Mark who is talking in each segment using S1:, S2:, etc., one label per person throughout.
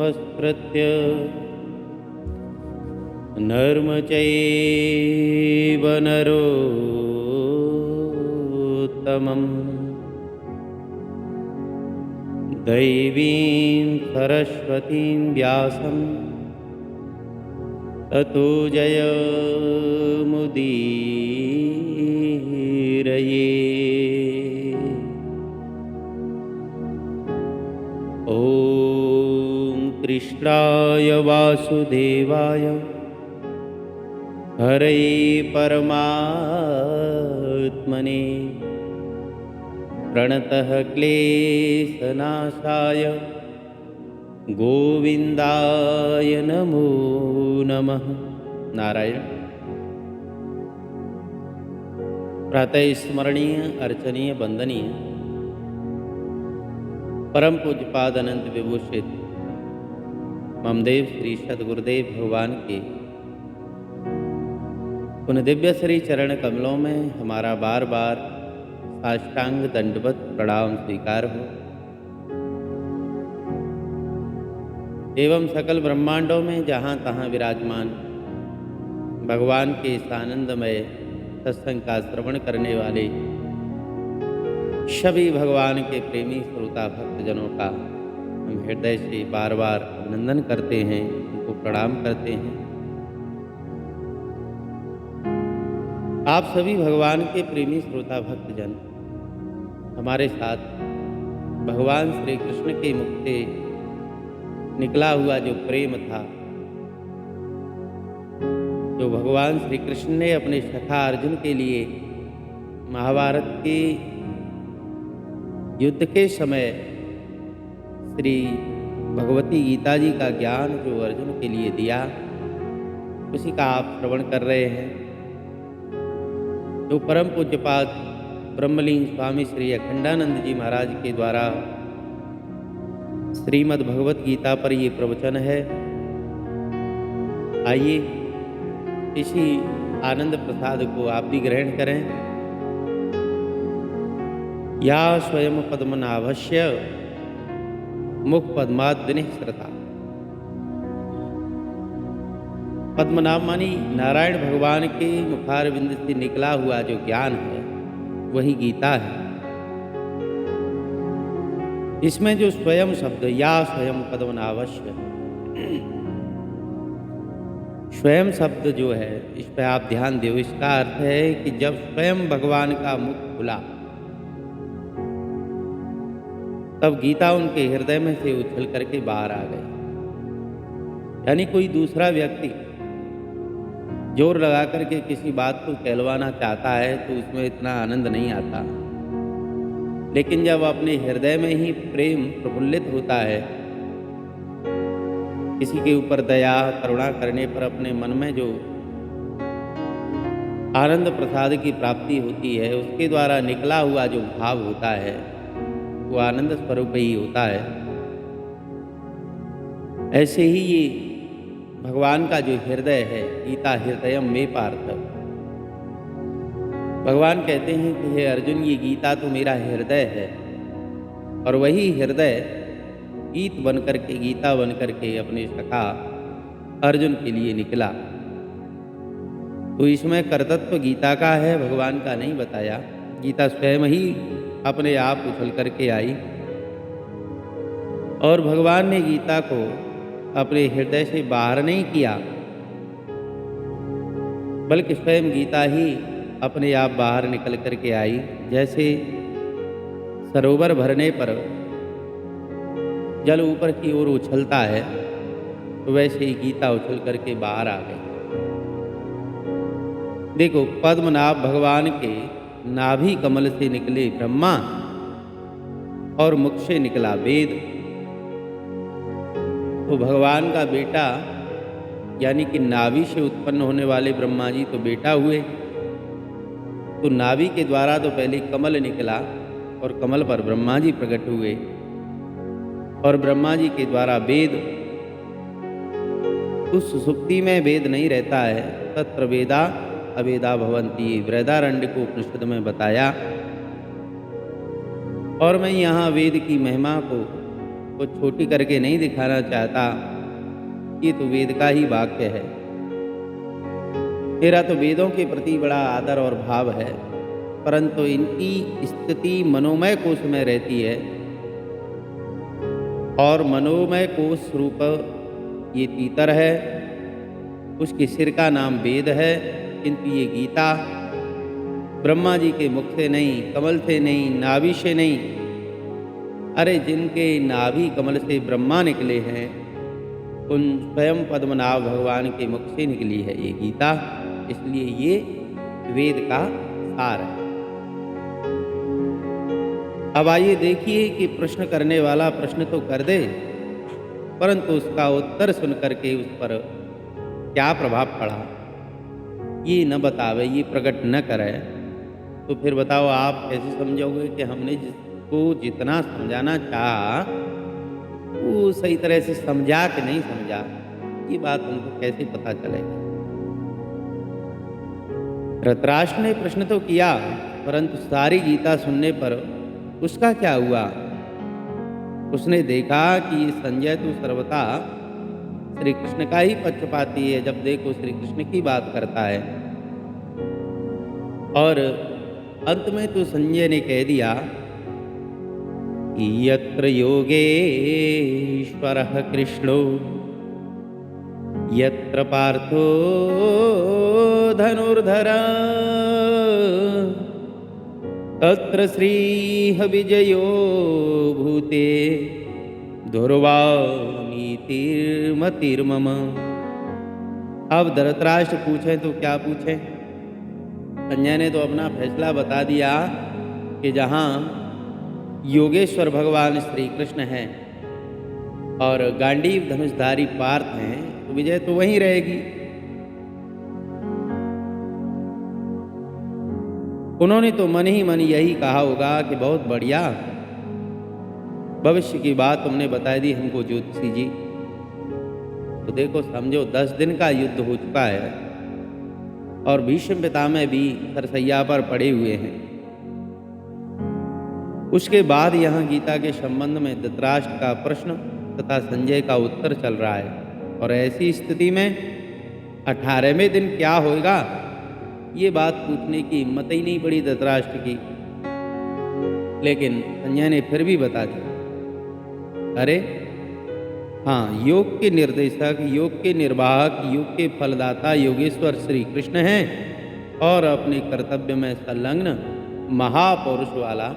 S1: नमस्कृत्य नरं चैव नरोत्तमं दैवीं सरस्वतीं व्यासं ततो जयमुदीरये। ॐ कृष्णाय वासुदेवाय हरे परमात्मने प्रणतः क्लेशनाशाय गोविंदाय नमो नमः। नारायण। प्रातः स्मरणीय, अर्चनीय, वंदनीय परम पूज्यपाद अनंत विभूषित ममदेव श्री सद्गुरुदेव भगवान के उन दिव्य श्री चरण कमलों में हमारा बार बार साष्टांग दंडवत प्रणाम स्वीकार हो एवं सकल ब्रह्मांडों में जहाँ तहाँ विराजमान भगवान के इस आनंदमय सत्संग का श्रवण करने वाले सभी भगवान के प्रेमी श्रोता भक्तजनों का हम हृदय से बार बार अभिनंदन करते हैं, उनको प्रणाम करते हैं। आप सभी भगवान के प्रेमी श्रोता भक्तजन हमारे साथ भगवान श्री कृष्ण के मुख से निकला हुआ जो प्रेम था, जो भगवान श्री कृष्ण ने अपने सखा अर्जुन के लिए महाभारत के युद्ध के समय श्री भगवती गीता जी का ज्ञान जो अर्जुन के लिए दिया, उसी का आप श्रवण कर रहे हैं। जो परम पूज्यपाद ब्रह्मलीन स्वामी श्री अखंडानंद जी महाराज के द्वारा श्रीमद् भगवत गीता पर ये प्रवचन है। आइए इसी आनंद प्रसाद को आप भी ग्रहण करें। या स्वयं पद्मनाभस्य मुख पद्माद्विनिः श्रता। पद्मनाभ मानी नारायण भगवान के मुखारविंद से निकला हुआ जो ज्ञान है वही गीता है। इसमें जो स्वयं शब्द या स्वयं पद्मनाभस्य, स्वयं शब्द जो है इस पर आप ध्यान दो। इसका अर्थ है कि जब स्वयं भगवान का मुख खुला तब गीता उनके हृदय में से उछल करके बाहर आ गई। यानी कोई दूसरा व्यक्ति जोर लगा करके किसी बात को कहलवाना चाहता है तो उसमें इतना आनंद नहीं आता, लेकिन जब अपने हृदय में ही प्रेम प्रफुल्लित होता है, किसी के ऊपर दया करुणा करने पर अपने मन में जो आनंद प्रसाद की प्राप्ति होती है, उसके द्वारा निकला हुआ जो भाव होता है वो आनंद स्वरूप ही होता है। ऐसे ही ये भगवान का जो हृदय है, गीता हृदयम मे पार्थ, भगवान कहते हैं कि हे अर्जुन, ये गीता तो मेरा हृदय है। और वही हृदय गीत बन करके, गीता बन करके अपने सखा अर्जुन के लिए निकला। तो इसमें कर्तृत्व गीता का है, भगवान का नहीं बताया। गीता स्वयं ही अपने आप उछल करके आई और भगवान ने गीता को अपने हृदय से बाहर नहीं किया, बल्कि स्वयं गीता ही अपने आप बाहर निकल करके आई। जैसे सरोवर भरने पर जल ऊपर की ओर उछलता है, तो वैसे ही गीता उछल करके बाहर आ गई। देखो, पद्मनाभ भगवान के नाभि कमल से निकले ब्रह्मा और मुख से निकला वेद। तो भगवान का बेटा यानी कि नाभि से उत्पन्न होने वाले ब्रह्मा जी तो बेटा हुए। तो नाभि के द्वारा तो पहले कमल निकला और कमल पर ब्रह्मा जी प्रकट हुए और ब्रह्मा जी के द्वारा वेद। उस सुसुप्ति में वेद नहीं रहता है, तत्र वेदा अवेदा भवन्ति, बृहदारण्यक को उपनिषद में बताया। और मैं यहाँ वेद की महिमा को को छोटी करके नहीं दिखाना चाहता। ये तो वेद का ही वाक्य है। मेरा तो वेदों के प्रति बड़ा आदर और भाव है, परंतु इनकी स्थिति मनोमय कोश में रहती है, और मनोमय कोश रूप ये तीतर है, उसके सिर का नाम वेद है, किंतु ये गीता ब्रह्मा जी के मुख से नहीं, कमल से नहीं, नाभि से नहीं, अरे जिनके नाभि कमल से ब्रह्मा निकले हैं, उन स्वयं पद्मनाभ भगवान के मुख से निकली है ये गीता। इसलिए ये वेद का सार है। अब आइए देखिए कि प्रश्न करने वाला प्रश्न तो कर दे, परंतु उसका उत्तर सुन करके उस पर क्या प्रभाव पड़ा ये न बतावे, ये प्रकट न करे, तो फिर बताओ आप कैसे समझोगे कि हमने जिसको जितना समझाना चाहा वो सही तरह से समझा कि नहीं समझा। ये बात उनको कैसे पता चलेगी। धृतराष्ट्र ने प्रश्न तो किया, परंतु सारी गीता सुनने पर उसका क्या हुआ। उसने देखा कि ये संजय तो सर्वथा श्री कृष्ण का ही पक्षपाती है। जब देखो श्री कृष्ण की बात करता है, और अंत में तो संजय ने कह दिया कि यत्र योगेश्वरः कृष्णो यत्र पार्थो धनुर्धरा तत्र श्रीः विजयो भूते ध्रुवा नीतिर्मतिर्मम। अब धृतराष्ट्र पूछें तो क्या पूछें। संजय ने तो अपना फैसला बता दिया कि जहाँ योगेश्वर भगवान श्री कृष्ण हैं और गांडीव धनुषधारी पार्थ हैं, तो विजय तो वहीं रहेगी। उन्होंने तो मन ही मन यही कहा होगा कि बहुत बढ़िया, भविष्य की बात तुमने बता दी हमको ज्योतिषी जी। तो देखो समझो 10 दिन का युद्ध हो चुका है और भीष्म पितामह भी सरसैया पर पड़े हुए हैं। उसके बाद यहाँ गीता के संबंध में धृतराष्ट्र का प्रश्न तथा संजय का उत्तर चल रहा है, और ऐसी स्थिति में 18वें दिन क्या होगा ये बात पूछने की हिम्मत ही नहीं पड़ी धृतराष्ट्र की। लेकिन संजय ने फिर भी बता दिया, अरे हाँ, योग के निर्देशक, योग के निर्वाहक, योग के फलदाता योगेश्वर श्री कृष्ण हैं, और अपने कर्तव्य में संलग्न महापौरुष वाला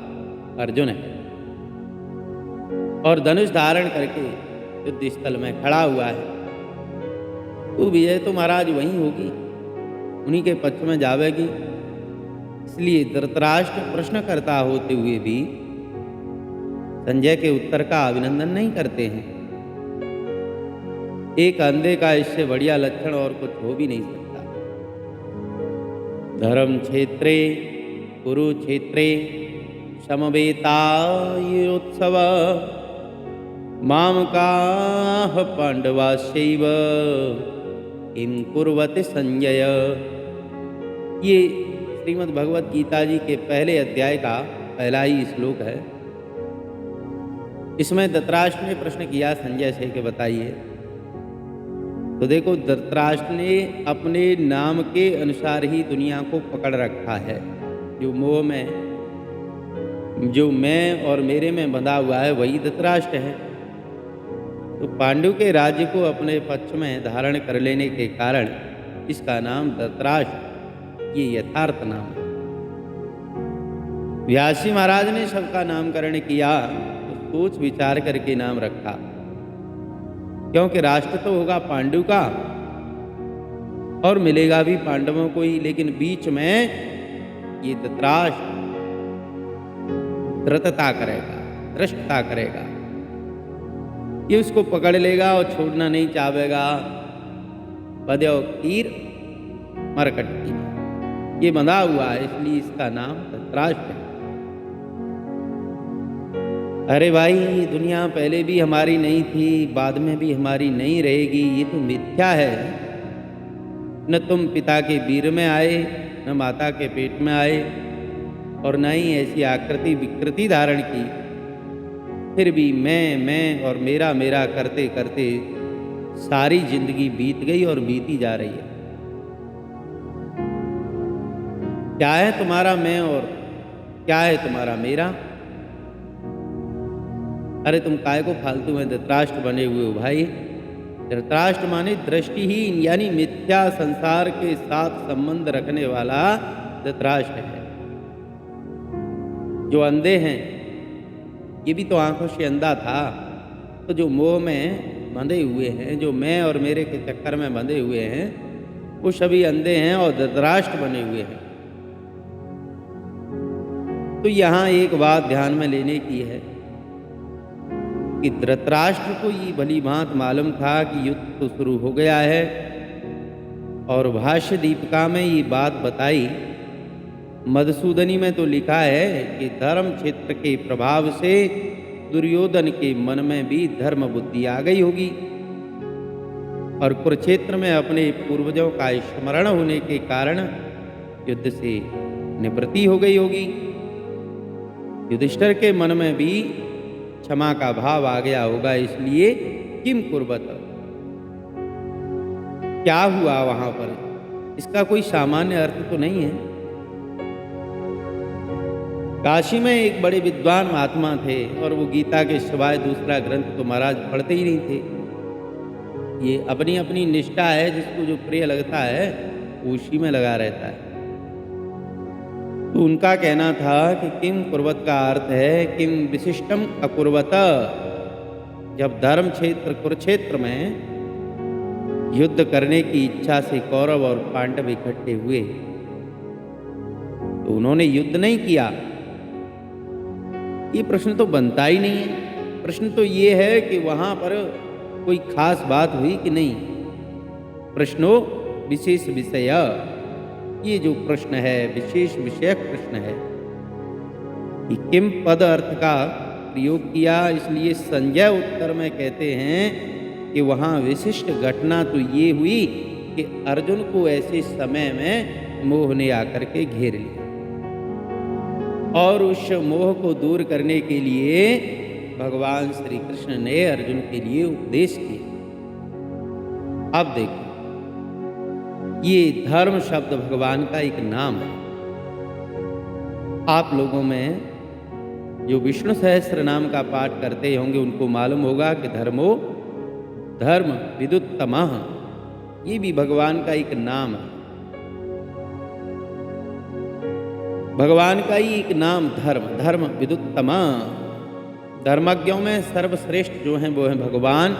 S1: अर्जुन है, और धनुष धारण करके युद्ध स्थल में खड़ा हुआ है। तो विजय तो महाराज वहीं होगी, उन्हीं के पक्ष में जावेगी। इसलिए धृतराष्ट्र प्रश्न करता होते हुए भी संजय के उत्तर का अभिनंदन नहीं करते हैं। एक अंधे का इससे बढ़िया लक्षण और कुछ हो भी नहीं सकता। धर्म क्षेत्रे कुरुक्षेत्रे समवेतायुत्सव मामकाः पांडवाश्चैव किं कुर्वते संजय। ये श्रीमद् भगवत गीता जी के पहले अध्याय का पहला ही श्लोक है। इसमें धृतराष्ट्र ने प्रश्न किया संजय से कि बताइए। तो देखो धृतराष्ट्र ने अपने नाम के अनुसार ही दुनिया को पकड़ रखा है। जो मोह में, जो मैं और मेरे में बंधा हुआ है वही धृतराष्ट्र है। तो पांडु के राज्य को अपने पक्ष में धारण कर लेने के कारण इसका नाम धृतराष्ट्र, ये यथार्थ नाम है। व्यास जी महाराज ने सबका नामकरण किया तो सोच विचार करके नाम रखा, क्योंकि राष्ट्र तो होगा पांडु का और मिलेगा भी पांडवों को ही, लेकिन बीच में ये धृतराष्ट्र धृतता करेगा, धृष्टता करेगा। ये उसको पकड़ लेगा और छोड़ना नहीं चाहेगा। बध्यो तीर मरकट तीर, ये बंधा हुआ है, इसलिए इसका नाम धृतराष्ट्र है। अरे भाई, दुनिया पहले भी हमारी नहीं थी, बाद में भी हमारी नहीं रहेगी, ये तो मिथ्या है। न तुम पिता के वीर में आए, न माता के पेट में आए, और न ही ऐसी आकृति विकृति धारण की फिर भी मैं और मेरा मेरा करते करते सारी जिंदगी बीत गई और बीती जा रही है। क्या है तुम्हारा मैं और क्या है तुम्हारा मेरा? अरे तुम काय को फालतू में धृतराष्ट्र बने हुए हो भाई। धृतराष्ट्र माने दृष्टिहीन यानी मिथ्या संसार के साथ संबंध रखने वाला धृतराष्ट्र है। जो अंधे हैं, ये भी तो आंखों से अंधा था। तो जो मोह में बंधे हुए हैं, जो मैं और मेरे के चक्कर में बंधे हुए हैं, वो सभी अंधे हैं और धृतराष्ट्र बने हुए हैं। तो यहाँ एक बात ध्यान में लेने की है कि धृतराष्ट्र को ये भली भांत मालूम था कि युद्ध तो शुरू हो गया है, और भाष्य दीपिका में ये बात बताई। मधुसूदनी में तो लिखा है कि धर्म क्षेत्र के प्रभाव से दुर्योधन के मन में भी धर्म बुद्धि आ गई होगी, और कुरुक्षेत्र में अपने पूर्वजों का स्मरण होने के कारण युद्ध से निवृत्ति हो गई होगी। युधिष्ठिर के मन में भी क्षमा का भाव आ गया होगा। इसलिए किम कुर्बत, क्या हुआ वहां पर, इसका कोई सामान्य अर्थ तो नहीं है। काशी में एक बड़े विद्वान महात्मा थे, और वो गीता के सिवाय दूसरा ग्रंथ तो महाराज पढ़ते ही नहीं थे। ये अपनी अपनी निष्ठा है, जिसको जो प्रिय लगता है उसी में लगा रहता है। तो उनका कहना था कि किम कुर्वत का अर्थ है किम विशिष्टम अकुर्वत। जब धर्म क्षेत्र कुरुक्षेत्र में युद्ध करने की इच्छा से कौरव और पांडव इकट्ठे हुए, तो उन्होंने युद्ध नहीं किया। ये प्रश्न तो बनता ही नहीं है। प्रश्न तो ये है कि वहां पर कोई खास बात हुई कि नहीं। प्रश्नो विशेष विषय, ये जो प्रश्न है विशेष विषयक प्रश्न है। कि किम पद अर्थ का प्रयोग किया, इसलिए संजय उत्तर में कहते हैं कि वहाँ विशिष्ट घटना तो ये हुई कि अर्जुन को ऐसे समय में मोह ने आकर के घेर लिया, और उस मोह को दूर करने के लिए भगवान श्री कृष्ण ने अर्जुन के लिए उपदेश किया। अब देखो, ये धर्म शब्द भगवान का एक नाम है। आप लोगों में जो विष्णु सहस्त्र नाम का पाठ करते होंगे उनको मालूम होगा कि धर्मो धर्म विदुत्तमः, ये भी भगवान का एक नाम है। भगवान का ही एक नाम धर्म, धर्म विदुत्तमः। धर्मज्ञों में सर्वश्रेष्ठ जो हैं वो हैं भगवान।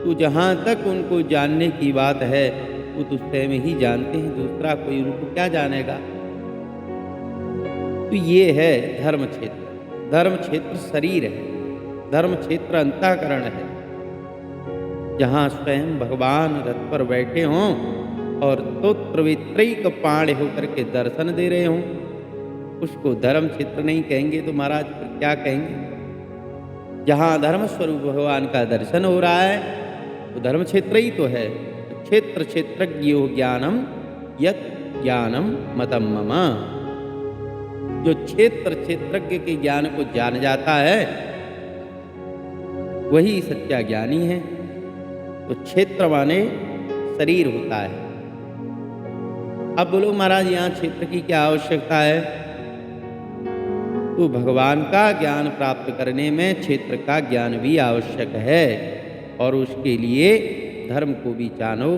S1: तो जहाँ तक उनको जानने की बात है वो तो स्वयं ही जानते हैं, दूसरा कोई उनको क्या जानेगा। तो ये है धर्म क्षेत्र। धर्म क्षेत्र शरीर है, धर्म क्षेत्र अंतःकरण है, जहाँ स्वयं भगवान रथ पर बैठे हों और स्तोत्र वित्रयिक पाण होकर के दर्शन दे रहे हों, उसको धर्म क्षेत्र नहीं कहेंगे तो महाराज फिर क्या कहेंगे। जहाँ धर्म स्वरूप भगवान का दर्शन हो रहा है वो धर्म क्षेत्र ही तो है। क्षेत्र क्षेत्रज्ञो ज्ञानम यत् ज्ञानम मतम मम। जो क्षेत्र क्षेत्रज्ञ के ज्ञान को जान जाता है वही सच्चा ज्ञानी है। तो क्षेत्र माने शरीर होता है। अब बोलो महाराज यहाँ क्षेत्र की क्या आवश्यकता है? तो भगवान का ज्ञान प्राप्त करने में क्षेत्र का ज्ञान भी आवश्यक है, और उसके लिए धर्म को भी जानो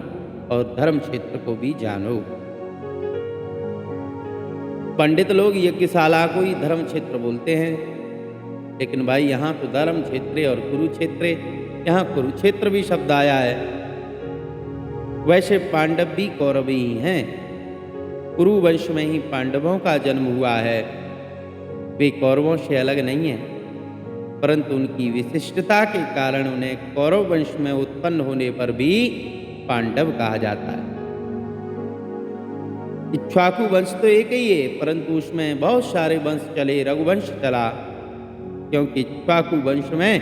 S1: और धर्म क्षेत्र को भी जानो। पंडित लोग यज्ञशाला को ही धर्म क्षेत्र बोलते हैं, लेकिन भाई यहाँ तो धर्म क्षेत्र और कुरुक्षेत्र, यहाँ कुरुक्षेत्र भी शब्द आया है। वैसे पांडव भी कौरव ही हैं। कुरु वंश में ही पांडवों का जन्म हुआ है। वे कौरवों से अलग नहीं है, परंतु उनकी विशिष्टता के कारण उन्हें कौरव वंश में उत्पन्न होने पर भी पांडव कहा जाता है। इक्ष्वाकु वंश तो एक ही है, परंतु उसमें बहुत सारे वंश चले, रघुवंश चला, क्योंकि इक्ष्वाकु वंश में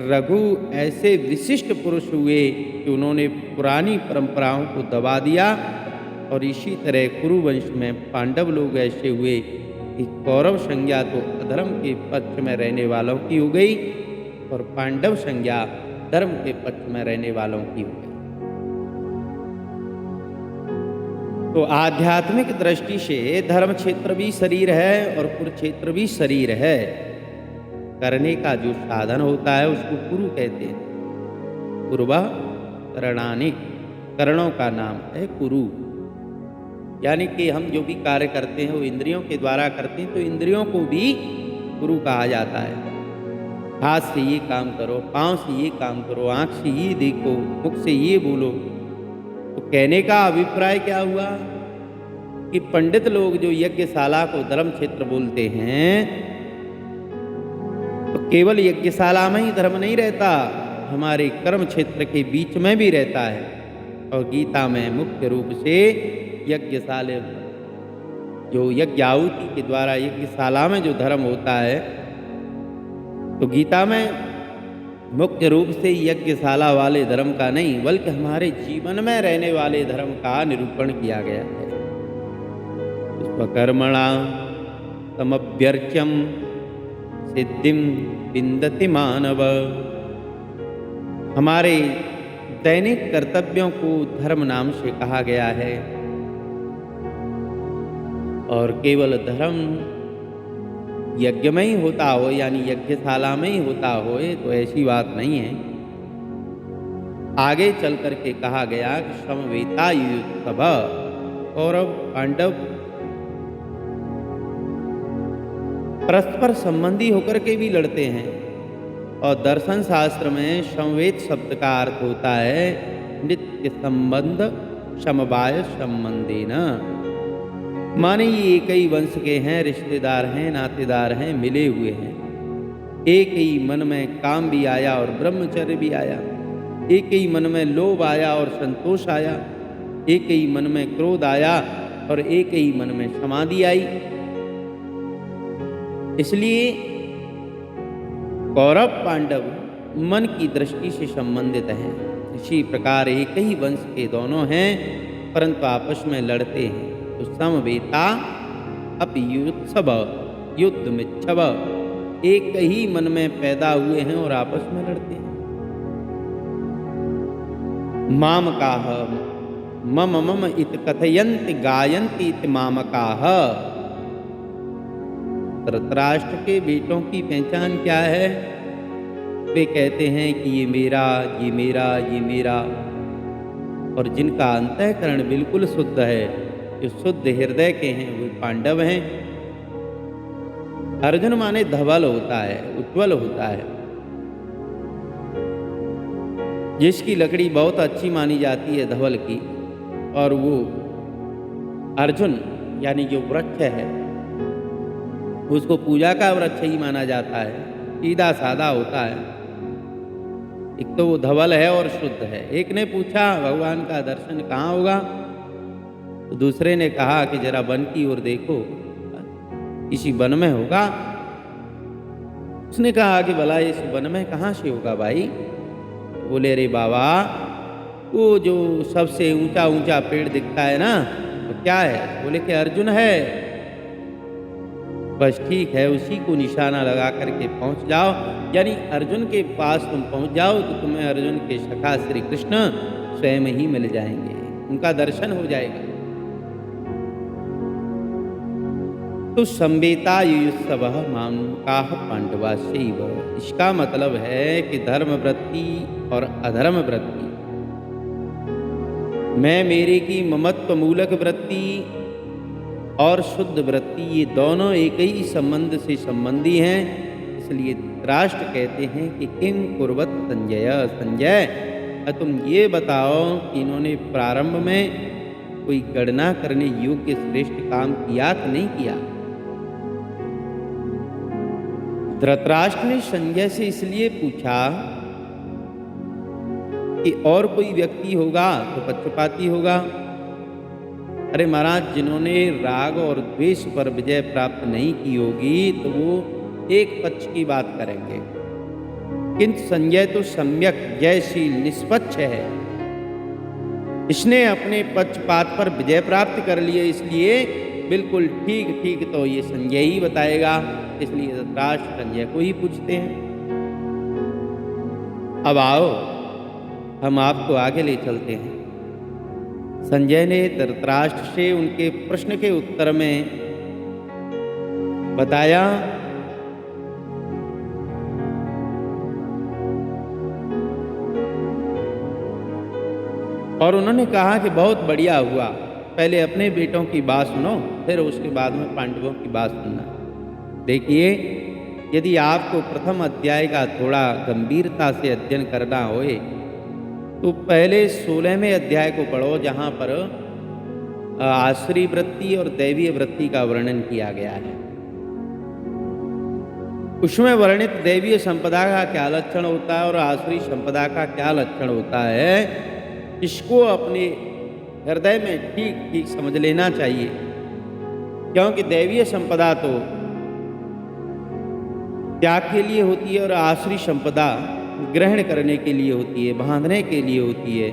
S1: रघु ऐसे विशिष्ट पुरुष हुए कि उन्होंने पुरानी परंपराओं को दबा दिया, और इसी तरह कुरु वंश में पांडव लोग ऐसे हुए कि कौरव संज्ञा तो अधर्म के पक्ष में रहने वालों की हो गई, और पांडव संज्ञा धर्म के पक्ष में रहने वालों की हो गई। तो आध्यात्मिक दृष्टि से धर्म क्षेत्र भी शरीर है और कुरुक्षेत्र भी शरीर है। करने का जो साधन होता है उसको कुरु कहते हैं। कुर्वा करणानि, करणों का नाम है कुरु। यानी कि हम जो भी कार्य करते हैं वो इंद्रियों के द्वारा करते हैं, तो इंद्रियों को भी गुरु कहा जाता है। हाथ से ये काम करो, पाँव से ये काम करो, आँख से ये देखो, मुख से ये बोलो। तो कहने का अभिप्राय क्या हुआ कि पंडित लोग जो यज्ञशाला को धर्म क्षेत्र बोलते हैं, तो केवल यज्ञशाला में ही धर्म नहीं रहता, हमारे कर्म क्षेत्र के बीच में भी रहता है। और गीता में मुख्य रूप से यज्ञशाला जो यज्ञ आहुति के द्वारा यज्ञशाला में जो धर्म होता है, तो गीता में मुख्य रूप से यज्ञशाला वाले धर्म का नहीं बल्कि हमारे जीवन में रहने वाले धर्म का निरूपण किया गया है। स्वकर्मणा समभ्यर्च्यम सिद्धिम विन्दति मानव। हमारे दैनिक कर्तव्यों को धर्म नाम से कहा गया है। और केवल धर्म यज्ञ में ही होता हो, यानी यज्ञशाला में ही होता हो, तो ऐसी बात नहीं है। आगे चल करके कहा गया कि समवेता युयुत्सव, कौरव पांडव परस्पर संबंधी होकर के भी लड़ते हैं। और दर्शन शास्त्र में समवेत शब्द का अर्थ होता है नित्य संबंध समवाय संबंधेन। माने ये एक ही वंश के हैं, रिश्तेदार हैं, नातेदार हैं, मिले हुए हैं। एक ही मन में काम भी आया और ब्रह्मचर्य भी आया, एक ही मन में लोभ आया और संतोष आया, एक ही मन में क्रोध आया और एक ही मन में समाधि आई। इसलिए कौरव पांडव मन की दृष्टि से संबंधित हैं। इसी प्रकार एक ही वंश के दोनों हैं परंतु आपस में लड़ते हैं। तो समवेता अपि युत्सव, युद्ध में छव, एक ही मन में पैदा हुए हैं और आपस में लड़ते हैं। मामकाः मम मम इत कथयन्ति गायन्ति इति मामकाः। धृतराष्ट्र के बेटों की पहचान क्या है? वे कहते हैं कि ये मेरा, ये मेरा, ये मेरा। और जिनका अंतःकरण बिल्कुल शुद्ध है, जो शुद्ध हृदय के हैं, वो पांडव हैं। अर्जुन माने धवल होता है, उज्ज्वल होता है, जिसकी लकड़ी बहुत अच्छी मानी जाती है धवल की। और वो अर्जुन यानी जो वृक्ष है उसको पूजा का वृक्ष ही माना जाता है, सीधा सादा होता है। एक तो वो धवल है और शुद्ध है। एक ने पूछा भगवान का दर्शन कहाँ होगा, तो दूसरे ने कहा कि जरा वन की ओर देखो, किसी वन में होगा। उसने कहा कि भला इस वन में कहाँ से होगा भाई? बोले अरे बाबा, वो जो सबसे ऊंचा ऊंचा पेड़ दिखता है ना, तो क्या है? बोले कि अर्जुन है। बस ठीक है, उसी को निशाना लगा करके पहुंच जाओ, यानी अर्जुन के पास तुम पहुंच जाओ तो तुम्हें अर्जुन के सखा श्री कृष्ण स्वयं ही मिल जाएंगे, उनका दर्शन हो जाएगा। तो संवेता युयुत्सवः मामकाः पांडवाश्चैव। इसका मतलब है कि धर्म वृत्ति और अधर्म वृत्ति, मैं मेरे की ममत्व मूलक वृत्ति और शुद्ध वृत्ति, ये दोनों एक ही संबंध से संबंधी हैं। इसलिए धृतराष्ट्र कहते हैं कि किं कुर्वत संजय। संजय, तुम ये बताओ कि इन्होंने प्रारंभ में कोई गणना करने योग्य श्रेष्ठ काम किया कि नहीं किया? धृतराष्ट्र ने संजय से इसलिए पूछा कि और कोई व्यक्ति होगा तो पक्षपाती होगा। अरे महाराज, जिन्होंने राग और द्वेष पर विजय प्राप्त नहीं की होगी तो वो एक पक्ष की बात करेंगे, किंतु संजय तो सम्यक जयशील निष्पक्ष है। इसने अपने पक्षपात पर विजय प्राप्त कर लिए, इसलिए बिल्कुल ठीक ठीक तो ये संजय ही बताएगा। इसलिए धृतराष्ट्र संजय को ही पूछते हैं। अब आओ हम आपको आगे ले चलते हैं। संजय ने धृतराष्ट्र से उनके प्रश्न के उत्तर में बताया और उन्होंने कहा कि बहुत बढ़िया हुआ, पहले अपने बेटों की बात सुनो, फिर उसके बाद में पांडवों की बात सुनना। देखिए, यदि आपको प्रथम अध्याय का थोड़ा गंभीरता से अध्ययन करना होए तो पहले 16वें अध्याय को पढ़ो, जहाँ पर आश्री वृत्ति और दैवीय वृत्ति का वर्णन किया गया है। उसमें वर्णित दैवीय संपदा का क्या लक्षण होता है और आश्री संपदा का क्या लक्षण होता है, इसको अपने हृदय में ठीक ठीक समझ लेना चाहिए। क्योंकि दैवीय संपदा तो त्याग के लिए होती है और आश्री संपदा ग्रहण करने के लिए होती है, बांधने के लिए होती है।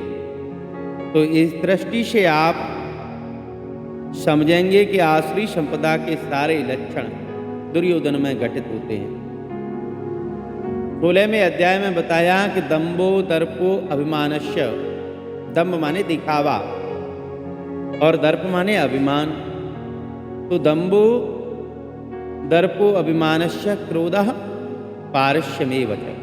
S1: तो इस दृष्टि से आप समझेंगे कि आश्री संपदा के सारे लक्षण दुर्योधन में घटित होते हैं। 16वें अध्याय में बताया कि दंभो दर्पो अभिमानस्य, दंभ माने दिखावा और दर्प माने अभिमान। तो दंभो दर्पो अभिमानस्य क्रोधः पारस्यमेव च।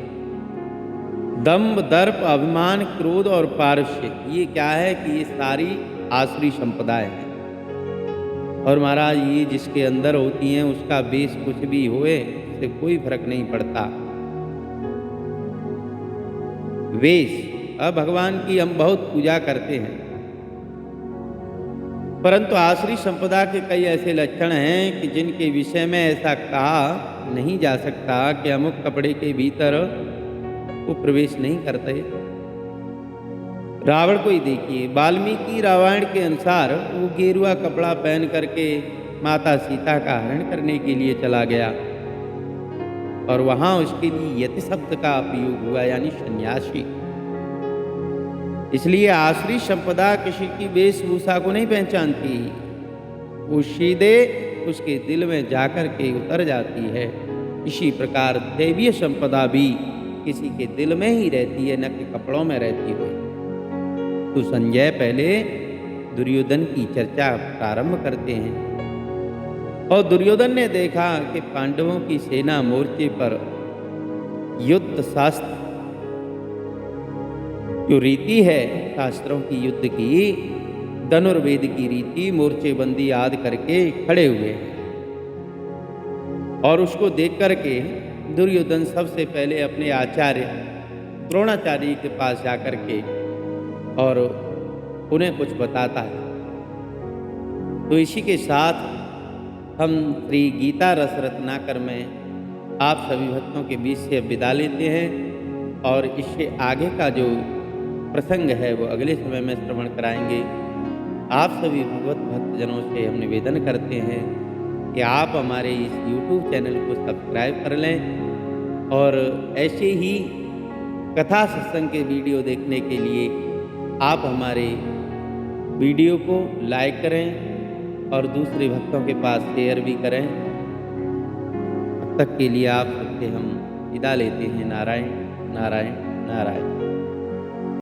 S1: दंभ, दर्प, अभिमान, क्रोध और पारस्य, ये क्या है कि ये सारी आश्री संपदाएं हैं। और महाराज ये जिसके अंदर होती हैं उसका बेस कुछ भी होए इससे कोई फर्क नहीं पड़ता। वेश, अब भगवान की हम बहुत पूजा करते हैं, परंतु आश्री संपदा के कई ऐसे लक्षण हैं कि जिनके विषय में ऐसा कहा नहीं जा सकता कि अमुक कपड़े के भीतर वो प्रवेश नहीं करते। रावण को ही देखिए, वाल्मीकि रामायण के अनुसार वो गेरुआ कपड़ा पहन करके माता सीता का हरण करने के लिए चला गया और वहां उसके लिए यति शब्द का उपयोग हुआ, यानी सन्यासी। इसलिए आश्री संपदा किसी की वेशभूषा को नहीं पहचानती, वो सीधे उसके दिल में जाकर के उतर जाती है। इसी प्रकार दैवीय संपदा भी किसी के दिल में ही रहती है, न कि कपड़ों में रहती है। तो संजय पहले दुर्योधन की चर्चा प्रारंभ करते हैं और दुर्योधन ने देखा कि पांडवों की सेना मोर्चे पर युद्ध शास्त्र जो रीति है शास्त्रों की युद्ध की, धनुर्वेद की रीति, मोर्चेबंदी आदि करके खड़े हुए हैं। और उसको देख करके दुर्योधन सबसे पहले अपने आचार्य द्रोणाचार्य के पास जाकर के और उन्हें कुछ बताता है। तो इसी के साथ हम श्री गीता रस रत्नाकर में आप सभी भक्तों के बीच से विदा लेते हैं और इससे आगे का जो प्रसंग है वो अगले समय में श्रवण कराएंगे। आप सभी भगवत भक्तजनों से हम निवेदन करते हैं कि आप हमारे इस YouTube चैनल को सब्सक्राइब कर लें और ऐसे ही कथा सत्संग के वीडियो देखने के लिए आप हमारे वीडियो को लाइक करें और दूसरे भक्तों के पास शेयर भी करें। अब तक के लिए आप सबसे हम विदा लेते हैं। नारायण नारायण नारायण।